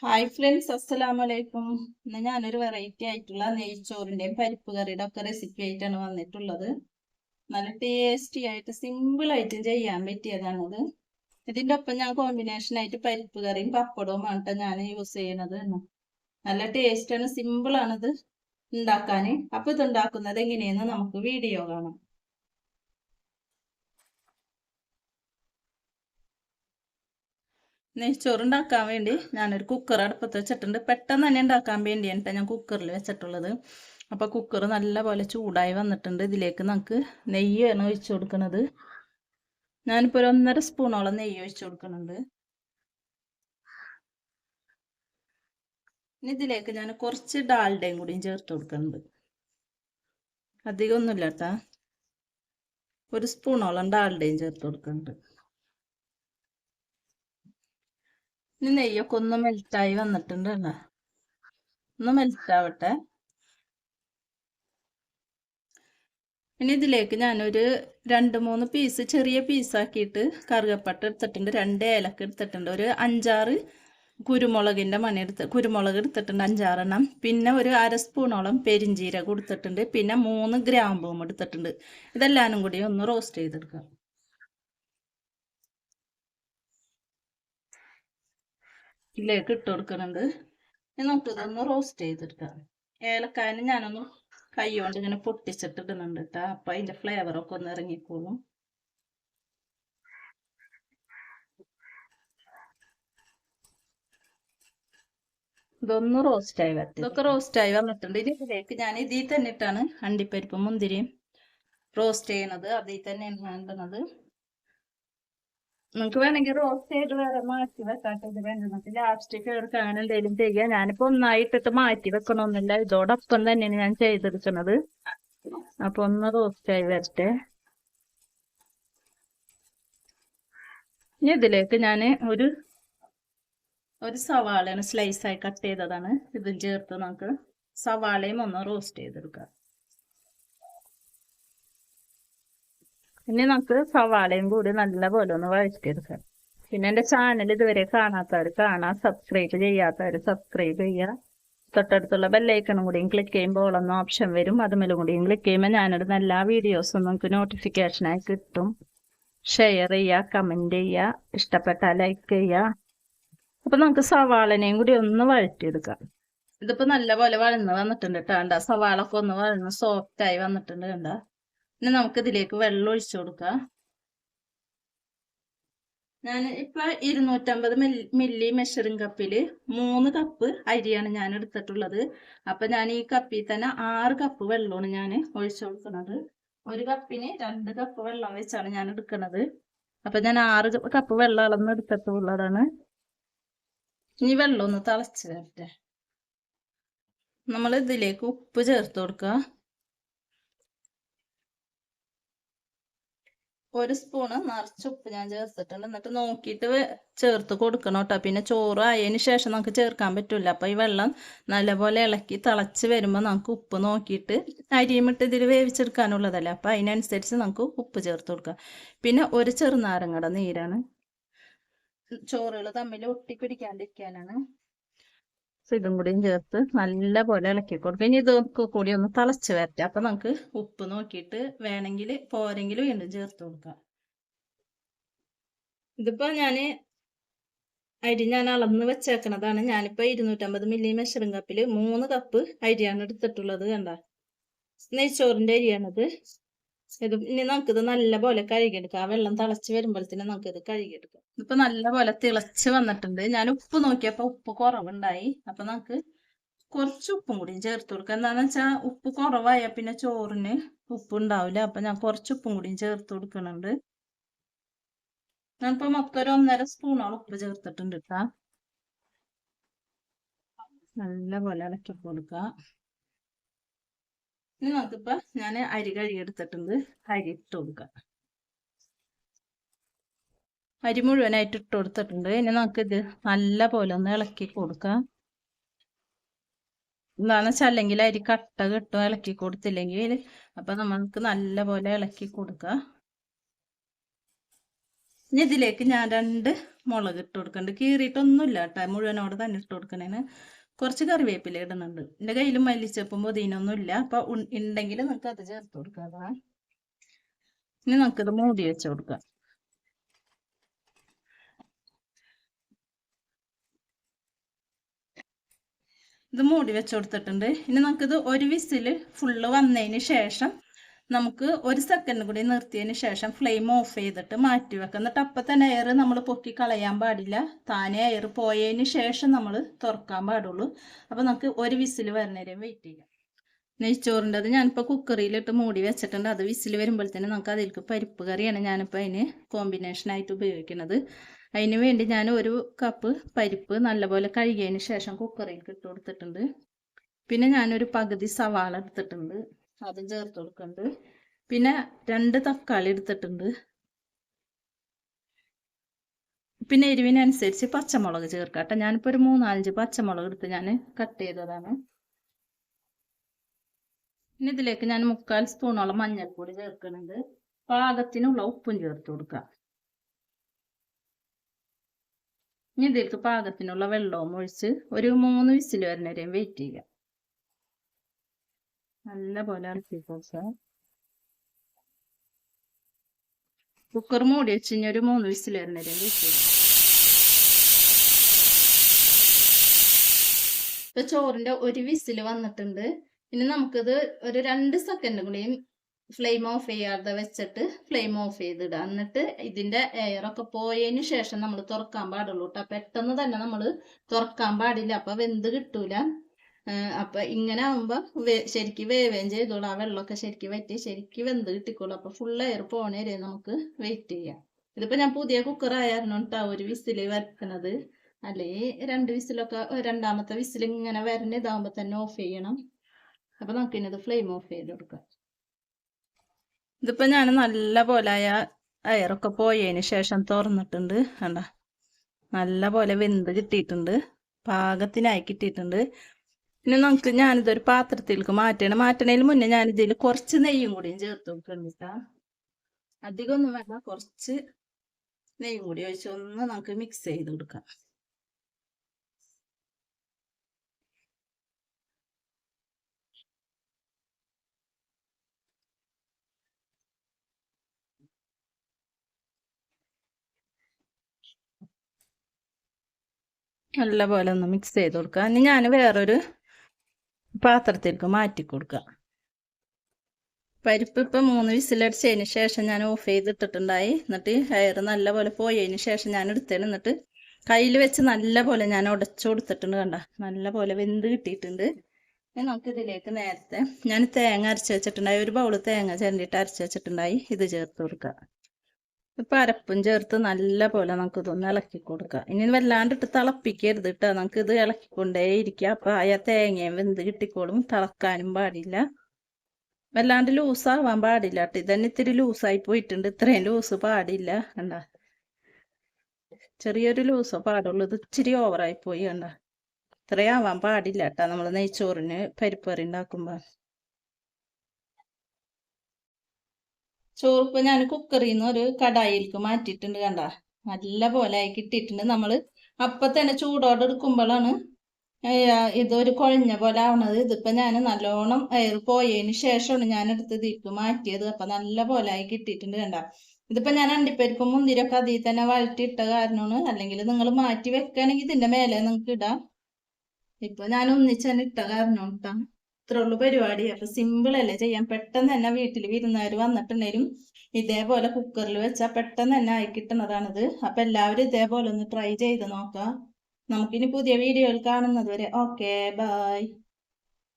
Hi friends, അസ്സലാമു അലൈക്കും. ഇന്ന് ഞാനൊരു വെറൈറ്റി ആയിട്ടുള്ള നെയ്ച്ചോറിന്റെയും പരിപ്പ് കറിയുടെ ഒക്കെ റെസിപ്പി ആയിട്ടാണ് വന്നിട്ടുള്ളത്. നല്ല ടേസ്റ്റി ആയിട്ട് സിമ്പിൾ ആയിട്ടും ചെയ്യാൻ പറ്റിയതാണത്. ഇതിന്റെ ഒപ്പം ഞാൻ കോമ്പിനേഷൻ ആയിട്ട് പരിപ്പ് കറിയും പപ്പടവുമാണ് ട്ടോ ഞാൻ യൂസ് ചെയ്യണത്. നല്ല ടേസ്റ്റ് ആണ്, സിമ്പിൾ ആണിത് ഉണ്ടാക്കാന്. അപ്പൊ ഇത് ഉണ്ടാക്കുന്നത് എങ്ങനെയെന്ന് നമുക്ക് വീഡിയോ കാണാം. നെയ്ച്ചോറ് ഉണ്ടാക്കാൻ വേണ്ടി ഞാനൊരു കുക്കർ അടുപ്പത്ത് വെച്ചിട്ടുണ്ട്. പെട്ടെന്ന് തന്നെ ഉണ്ടാക്കാൻ വേണ്ടിയാണ് ഞാൻ കുക്കറിൽ വെച്ചിട്ടുള്ളത്. അപ്പോൾ കുക്കർ നല്ലപോലെ ചൂടായി വന്നിട്ടുണ്ട്. ഇതിലേക്ക് നമുക്ക് നെയ്യാണ് ഒഴിച്ചു കൊടുക്കുന്നത്. ഞാനിപ്പോൾ ഒരു 1.5 സ്പൂണോളം നെയ്യ് ഒഴിച്ചു കൊടുക്കുന്നുണ്ട്. ഇനി ഇതിലേക്ക് ഞാൻ കുറച്ച് ഡാൽഡയും കൂടിയും ചേർത്ത് കൊടുക്കുന്നുണ്ട്. അധികമൊന്നുമില്ല കേട്ടാ, 1 സ്പൂണോളം ഡാൽഡയും ചേർത്ത് കൊടുക്കുന്നുണ്ട്. ഇനി നെയ്യൊക്കെ ഒന്ന് മെൽറ്റായി വന്നിട്ടുണ്ട്. ഒന്ന് മെൽറ്റാവട്ടെ. ഇനി ഇതിലേക്ക് ഞാനൊരു 2-3 പീസ് ചെറിയ പീസാക്കിയിട്ട് കറുകപ്പട്ട എടുത്തിട്ടുണ്ട്, 2 ഏലക്ക എടുത്തിട്ടുണ്ട്, ഒരു 5-6 കുരുമുളക് എടുത്തിട്ടുണ്ട്, 5-6 പിന്നെ ഒരു 1/2 സ്പൂണോളം പെരിഞ്ചീരകം എടുത്തിട്ടുണ്ട്, പിന്നെ 3 ഗ്രാമ്പൂവും എടുത്തിട്ടുണ്ട്. ഇതെല്ലാനും കൂടി ഒന്ന് റോസ്റ്റ് ചെയ്തെടുക്കാം. ഇതിലേക്ക് ഇട്ട് കൊടുക്കുന്നുണ്ട്. നമുക്കിതൊന്ന് റോസ്റ്റ് ചെയ്തെടുക്കാം. ഏലക്കായന് ഞാനൊന്ന് കൈ കൊണ്ട് ഇങ്ങനെ പൊട്ടിച്ചിട്ടിടുന്നുണ്ട് കേട്ടോ. അപ്പം അതിൻ്റെ ഫ്ലേവറൊക്കെ ഒന്ന് ഇറങ്ങിക്കോളും. ഇതൊന്ന് റോസ്റ്റായി വരട്ടെ. ഇതൊക്കെ റോസ്റ്റായി വന്നിട്ടുണ്ട്. ഇതിലേക്ക് ഞാൻ ഇതിൽ തന്നെ ഇട്ടാണ് അണ്ടിപ്പരിപ്പും മുന്തിരിയും റോസ്റ്റ് ചെയ്യണത്. അതിൽ തന്നെയാണ് വേണ്ടുന്നത്. നമുക്ക് വേണമെങ്കിൽ റോസ്റ്റ് ചെയ്ത് വേറെ മാറ്റി വെക്കാട്ടത് വേണ്ടത്. ലാസ്റ്റ് ചേർക്കാൻ എന്തെങ്കിലും ചെയ്യുക. ഞാനിപ്പോ ഒന്നായിട്ടിട്ട് മാറ്റി വെക്കണമെന്നില്ല, ഇതോടൊപ്പം തന്നെയാണ് ഞാൻ ചെയ്തെടുക്കുന്നത്. അപ്പൊ ഒന്ന് റോസ്റ്റ് ആയി വരട്ടെ. ഇനി ഇതിലേക്ക് ഞാൻ ഒരു സവാളയാണ് സ്ലൈസായി കട്ട് ചെയ്തതാണ് ഇതും ചേർത്ത് നമുക്ക് സവാളയും ഒന്ന് റോസ്റ്റ് ചെയ്തെടുക്കാം. ഇനി നമുക്ക് സവാളയും കൂടി നല്ലപോലെ ഒന്ന് വഴറ്റിയെടുക്കാം. പിന്നെ എൻ്റെ ചാനൽ ഇതുവരെ കാണാത്തവർ കാണാം, സബ്സ്ക്രൈബ് ചെയ്യാത്തവർ സബ്സ്ക്രൈബ് ചെയ്യുക. തൊട്ടടുത്തുള്ള ബെല്ലൈക്കണും കൂടിയും ക്ലിക്ക് ചെയ്യുമ്പോൾ ഒന്ന് ഓപ്ഷൻ വരും, അതുമേലും കൂടിയും ക്ലിക്ക് ചെയ്യുമ്പോൾ ഞാനിടുന്ന എല്ലാ വീഡിയോസും നമുക്ക് നോട്ടിഫിക്കേഷനായി കിട്ടും. ഷെയർ ചെയ്യുക, കമൻറ്റ് ചെയ്യുക, ഇഷ്ടപ്പെട്ടാൽ ലൈക്ക് ചെയ്യുക. അപ്പം നമുക്ക് സവാളനെയും കൂടി ഒന്ന് വഴറ്റിയെടുക്കാം. ഇതിപ്പോൾ നല്ലപോലെ വഴന്ന് വന്നിട്ടുണ്ട് കേട്ടോ. കണ്ട സവാളൊക്കെ ഒന്ന് വഴന്ന് സോഫ്റ്റായി വന്നിട്ടുണ്ട് കണ്ട. ഇനി നമുക്ക് ഇതിലേക്ക് വെള്ളം ഒഴിച്ചു കൊടുക്കാം. ഞാൻ ഇപ്പൊ 250 മില്ലി മെഷറിംഗ് കപ്പില് 3 കപ്പ് അരിയാണ് ഞാൻ എടുത്തിട്ടുള്ളത്. അപ്പൊ ഞാൻ ഈ കപ്പിൽ തന്നെ 6 കപ്പ് വെള്ളമാണ് ഞാൻ ഒഴിച്ചു കൊടുക്കുന്നത്. 1 കപ്പിന് 2 കപ്പ് വെള്ളം വെച്ചാണ് ഞാൻ എടുക്കുന്നത്. അപ്പൊ ഞാൻ 6 കപ്പ് വെള്ളം അളന്ന് എടുത്തിട്ടുള്ളതാണ്. ഇനി വെള്ളം ഒന്ന് തിളച്ച് വരട്ടെ. നമ്മൾ ഇതിലേക്ക് ഉപ്പ് ചേർത്ത് കൊടുക്കുക. 1 സ്പൂണ് നിറച്ച് ഉപ്പ് ഞാൻ ചേർത്തിട്ടുണ്ട്. എന്നിട്ട് നോക്കിയിട്ട് ചേർത്ത് കൊടുക്കണം കേട്ടോ. പിന്നെ ചോറ് ആയതിന് ശേഷം നമുക്ക് ചേർക്കാൻ പറ്റില്ല. അപ്പോൾ ഈ വെള്ളം നല്ലപോലെ ഇളക്കി തിളച്ച് വരുമ്പോൾ നമുക്ക് ഉപ്പ് നോക്കിയിട്ട് അരിയുമിട്ട് ഇതിൽ വേവിച്ചെടുക്കാനുള്ളതല്ലേ, അപ്പോൾ അതിനനുസരിച്ച് നമുക്ക് ഉപ്പ് ചേർത്ത് കൊടുക്കാം. പിന്നെ ഒരു ചെറുനാരങ്ങയുടെ നീരാണ്, ചോറുകൾ തമ്മിൽ ഒട്ടിപ്പിടിക്കാണ്ടിരിക്കാനാണ്. ഇതും കൂടിയും ചേർത്ത് നല്ലപോലെ ഇളക്കി കൊടുക്കുക. ഇനി ഇതൊക്കെ കൂടി ഒന്ന് തിളച്ച് വരട്ടെ. അപ്പം നമുക്ക് ഉപ്പ് നോക്കിയിട്ട് വേണമെങ്കിൽ പോരെങ്കിൽ വീണ്ടും ചേർത്ത് കൊടുക്കാം. ഇതിപ്പോൾ ഞാൻ അരി അളന്ന് വെച്ചേക്കണതാണ്. ഞാനിപ്പോൾ 250 മില്ലി മെഷറിംഗ് കപ്പിൽ 3 കപ്പ് അരിയാണ് എടുത്തിട്ടുള്ളത്. കണ്ട നെയ്ച്ചോറിൻ്റെ അരിയാണിത്. ഇനി നമുക്കിത് നല്ലപോലെ കഴുകിയെടുക്കാം. ആ വെള്ളം തിളച്ച് വരുമ്പോഴത്തേനും നമുക്കിത് കഴുകിയെടുക്കാം. ഇതിപ്പോൾ നല്ലപോലെ തിളച്ച് വന്നിട്ടുണ്ട്. ഞാൻ ഉപ്പ് നോക്കിയപ്പോൾ ഉപ്പ് കുറവുണ്ടായി. അപ്പം നമുക്ക് കുറച്ച് ഉപ്പും കൂടി ചേർത്ത് കൊടുക്കുക. എന്താണെന്ന് വെച്ചാൽ ഉപ്പ് കുറവായാൽ പിന്നെ ചോറിന് ഉപ്പ് ഉണ്ടാവില്ല. അപ്പം ഞാൻ കുറച്ച് ഉപ്പും കൂടി ചേർത്ത് കൊടുക്കുന്നുണ്ട്. ഞാനിപ്പോൾ മൊത്തം ഒരു 1.5 സ്പൂണോളം ഉപ്പ് ചേർത്തിട്ടുണ്ട് കേട്ടോ. നല്ലപോലെ ഇളക്കി കൊടുക്കുക. ഇനി നമുക്കിപ്പോൾ ഞാൻ അരി കഴുകിയെടുത്തിട്ടുണ്ട്, അരി ഇട്ട് കൊടുക്കുക. അരി മുഴുവനായിട്ട് ഇട്ട് കൊടുത്തിട്ടുണ്ട്. ഇനി നമുക്കിത് നല്ല പോലെ ഒന്ന് ഇളക്കി കൊടുക്കാം. എന്താണെന്ന് വെച്ചാൽ അല്ലെങ്കിൽ അരി കട്ട കിട്ടും ഇളക്കി കൊടുത്തില്ലെങ്കിൽ. അപ്പം നമുക്ക് നല്ല പോലെ ഇളക്കി കൊടുക്കുക. ഇനി ഇതിലേക്ക് ഞാൻ 2 മുളക് ഇട്ട് കൊടുക്കുന്നുണ്ട്. കീറിയിട്ടൊന്നുമില്ല കേട്ടോ, മുഴുവനോട് തന്നെ ഇട്ട് കൊടുക്കണേന്. കുറച്ച് കറിവേപ്പില ഇടുന്നുണ്ട്. എൻ്റെ കയ്യിലും മല്ലിച്ചപ്പും പുതിനൊന്നും ഇല്ല, അപ്പൊ ഉണ്ടെങ്കിൽ നമുക്ക് അത് ചേർത്ത് കൊടുക്കാം. ഇനി നമുക്കിത് മൂടി വെച്ച് കൊടുക്കാം. ഇത് മൂടി വെച്ച് കൊടുത്തിട്ടുണ്ട്. ഇനി നമുക്കിത് ഒരു വിസില് ഫുള്ള് വന്നതിന് ശേഷം നമുക്ക് ഒരു സെക്കൻഡ് കൂടി നിർത്തിയതിന് ശേഷം ഫ്ലെയിം ഓഫ് ചെയ്തിട്ട് മാറ്റി വെക്കാം. എന്നിട്ട് അപ്പം തന്നെ എയർ നമ്മൾ പൊക്കി കളയാൻ പാടില്ല. താനെ എയർ പോയതിന് ശേഷം നമ്മൾ തുറക്കാൻ പാടുള്ളൂ. അപ്പം നമുക്ക് ഒരു വിസിൽ വരുന്നവരെയും വെയിറ്റ് ചെയ്യാം. നെയ്ച്ചോറിൻ്റെ അത് ഞാനിപ്പോൾ കുക്കറിയിലിട്ട് മൂടി വെച്ചിട്ടുണ്ട്. അത് വിസിൽ വരുമ്പോഴത്തേനും നമുക്ക് അതിലേക്ക് പരിപ്പ് കറിയാണ് ഞാനിപ്പോൾ അതിന് കോമ്പിനേഷനായിട്ട് ഉപയോഗിക്കുന്നത്. അതിന് വേണ്ടി ഞാൻ ഒരു കപ്പ് പരിപ്പ് നല്ലപോലെ കഴുകിയതിന് ശേഷം കുക്കറിലേക്ക് ഇട്ട് കൊടുത്തിട്ടുണ്ട്. പിന്നെ ഞാനൊരു പകുതി സവാള എടുത്തിട്ടുണ്ട്, അതും ചേർത്ത് കൊടുക്കുന്നുണ്ട്. പിന്നെ 2 തക്കാളി എടുത്തിട്ടുണ്ട്. പിന്നെ എരിവിനനുസരിച്ച് പച്ചമുളക് ചേർക്കട്ടെ. ഞാനിപ്പോൾ ഒരു 3-5 പച്ചമുളക് എടുത്ത് ഞാൻ കട്ട് ചെയ്തതാണ്. ഇനി ഇതിലേക്ക് ഞാൻ 3/4 സ്പൂണോളം മഞ്ഞൾപ്പൊടി ചേർക്കുന്നുണ്ട്. പാകത്തിനുള്ള ഉപ്പും ചേർത്ത് കൊടുക്കുക. ഇനി ഇതിലേക്ക് പാകത്തിനുള്ള വെള്ളവും ഒഴിച്ച് ഒരു 3 വിസിൽ വരുന്നവരെയും വെയിറ്റ് ചെയ്യുക. നല്ലപോലെ ഇളക്കി കൊടുക്കുക. കുക്കർ മൂടി വെച്ച് കഴിഞ്ഞാൽ ഒരു 3 വിസിൽ വരുന്നവരെയും വെയിറ്റ് ചെയ്യുക. ഇപ്പൊ ചോറിന്റെ ഒരു വിസിൽ വന്നിട്ടുണ്ട്. ഇനി നമുക്കിത് ഒരു 2 സെക്കൻഡ് കൂടിയും ഫ്ലെയിം ഓഫ് ചെയ്യാതെ വെച്ചിട്ട് ഫ്ലെയിം ഓഫ് ചെയ്തിടുക. എന്നിട്ട് ഇതിന്റെ എയറൊക്കെ പോയതിന് ശേഷം നമ്മൾ തുറക്കാൻ പാടുള്ളൂ കേട്ടോ. പെട്ടെന്ന് തന്നെ നമ്മൾ തുറക്കാൻ പാടില്ല, അപ്പൊ വെന്ത് കിട്ടൂല. അപ്പൊ ഇങ്ങനെ ആകുമ്പോ ശരിക്കും വേവുകയും ചെയ്തോളൂ. ആ വെള്ളമൊക്കെ ശരിക്കും വറ്റി ശരിക്കും വെന്ത് കിട്ടിക്കോളൂ. അപ്പൊ ഫുൾ എയർ പോണ വരെ നമുക്ക് വെയിറ്റ് ചെയ്യാം. ഇതിപ്പോ ഞാൻ പുതിയ കുക്കർ ആയിരുന്നു കേട്ടോ ഒരു വിസിൽ വരുത്തുന്നത്. അല്ലേ 2 വിസിലൊക്കെ, 2ാമത്തെ വിസിൽ ഇങ്ങനെ വരണ ഇതാകുമ്പോ തന്നെ ഓഫ് ചെയ്യണം. അപ്പൊ നമുക്കിത് ഫ്ലെയിം ഓഫ് ചെയ്ത് കൊടുക്കാം. ഇതിപ്പോ ഞാൻ നല്ല പോലെ എയറൊക്കെ പോയതിന് ശേഷം തുറന്നിട്ടുണ്ട്. കണ്ട നല്ല പോലെ വെന്ത് കിട്ടിയിട്ടുണ്ട്, പാകത്തിനായി കിട്ടിയിട്ടുണ്ട്. ഇനി നമുക്ക് ഞാനിതൊരു പാത്രത്തിലേക്ക് മാറ്റണതിന് മുന്നേ ഞാനിതിൽ കുറച്ച് നെയ്യും കൂടിയും ചേർത്ത് കൊടുക്കണ്ട. അധികം ഒന്നും വേണ്ട, കുറച്ച് നെയ്യും കൂടി ഒഴിച്ച് ഒന്ന് നമുക്ക് മിക്സ് ചെയ്ത് കൊടുക്കാം. നല്ല പോലെ ഒന്ന് മിക്സ് ചെയ്ത് കൊടുക്കുക. ഇനി ഞാൻ വേറൊരു പാത്രത്തിലേക്ക് മാറ്റി കൊടുക്കുക. പരിപ്പ് ഇപ്പം 3 വിസിലടിച്ചതിന് ശേഷം ഞാൻ ഓഫ് ചെയ്തിട്ടിട്ടുണ്ടായി. എന്നിട്ട് എയർ നല്ല പോലെ പോയതിന് ശേഷം ഞാൻ എടുത്തതിന് എന്നിട്ട് കയ്യിൽ വെച്ച് നല്ല പോലെ ഞാൻ ഉടച്ചു കൊടുത്തിട്ടുണ്ട്. കണ്ട നല്ല പോലെ വെന്ത് കിട്ടിയിട്ടുണ്ട്. നമുക്ക് ഇതിലേക്ക് നേരത്തെ ഞാൻ തേങ്ങ അരച്ച് വെച്ചിട്ടുണ്ടായി, ഒരു ബൗള് തേങ്ങ ചിരണ്ടിയിട്ട് അരച്ച് വെച്ചിട്ടുണ്ടായി, ഇത് ചേർത്ത് കൊടുക്കുക. ഇപ്പം അരപ്പും ചേർത്ത് നല്ല പോലെ നമുക്ക് ഇതൊന്ന് ഇളക്കി കൊടുക്കുക. ഇനി വല്ലാണ്ടിട്ട് തിളപ്പിക്കരുത് കേട്ടോ, നമുക്ക് ഇത് ഇളക്കിക്കൊണ്ടേ ഇരിക്കുക. അപ്പം ആ തേങ്ങയും വെന്ത് കിട്ടിക്കോളും, തിളക്കാനും പാടില്ല, വല്ലാണ്ട് ലൂസാവാൻ പാടില്ല കേട്ടോ. ഇതന്നെ ഇത്തിരി ലൂസായി പോയിട്ടുണ്ട്, ഇത്രയും ലൂസ് പാടില്ല. കണ്ട ചെറിയൊരു ലൂസോ പാടുള്ളൂ, ഇത് ഇച്ചിരി ഓവറായി പോയി. കണ്ട ഇത്രയാവാൻ പാടില്ല കേട്ടോ നമ്മൾ നെയ്ച്ചോറിന് പരിപ്പറി ഉണ്ടാക്കുമ്പോ. ചോറിപ്പോ ഞാൻ കുക്കറിൽ നിന്ന് ഒരു കടായിലേക്ക് മാറ്റിയിട്ടുണ്ട്. കണ്ട നല്ല പോലെ ആയി കിട്ടിയിട്ടുണ്ട്. നമ്മൾ അപ്പൊ തന്നെ ചൂടോടെ എടുക്കുമ്പോഴാണ് ഇതൊരു കുഴഞ്ഞ പോലെ ആവണത്. ഇതിപ്പോ ഞാൻ നല്ലോണം എയർ പോയതിന് ശേഷമാണ് ഞാൻ എടുത്ത് ഇതിലേക്ക് മാറ്റിയത്. അപ്പൊ നല്ല പോലെ ആയി കിട്ടിയിട്ടുണ്ട്. കണ്ട ഇതിപ്പോ ഞാൻ അണ്ടിപ്പരിപ്പും മുന്തിരിയൊക്കെ അതിൽ തന്നെ വഴറ്റിയിട്ട കാരണമാണ്. അല്ലെങ്കിൽ നിങ്ങൾ മാറ്റി വെക്കുകയാണെങ്കിൽ ഇതിന്റെ മേലെ നിങ്ങൾക്ക് ഇടാം. ഇപ്പൊ ഞാൻ ഒന്നിച്ചന്നെ ഇട്ട കാരണം ഇട്ടാ. ഇത്രേ ഉള്ളൂ പരിപാടി. അപ്പൊ സിമ്പിൾ അല്ലേ ചെയ്യാൻ, പെട്ടെന്ന് തന്നെ വീട്ടിൽ വിരുന്നുകാർ വന്നിട്ടുണ്ടെങ്കിലും ഇതേപോലെ കുക്കറിൽ വെച്ചാൽ പെട്ടെന്ന് തന്നെ ആയി കിട്ടുന്നതാണിത്. അപ്പൊ എല്ലാവരും ഇതേപോലെ ഒന്ന് ട്രൈ ചെയ്ത് നോക്കാം. നമുക്കിനി പുതിയ വീഡിയോയിൽ കാണുന്നത് വരെ ഓക്കെ ബൈ.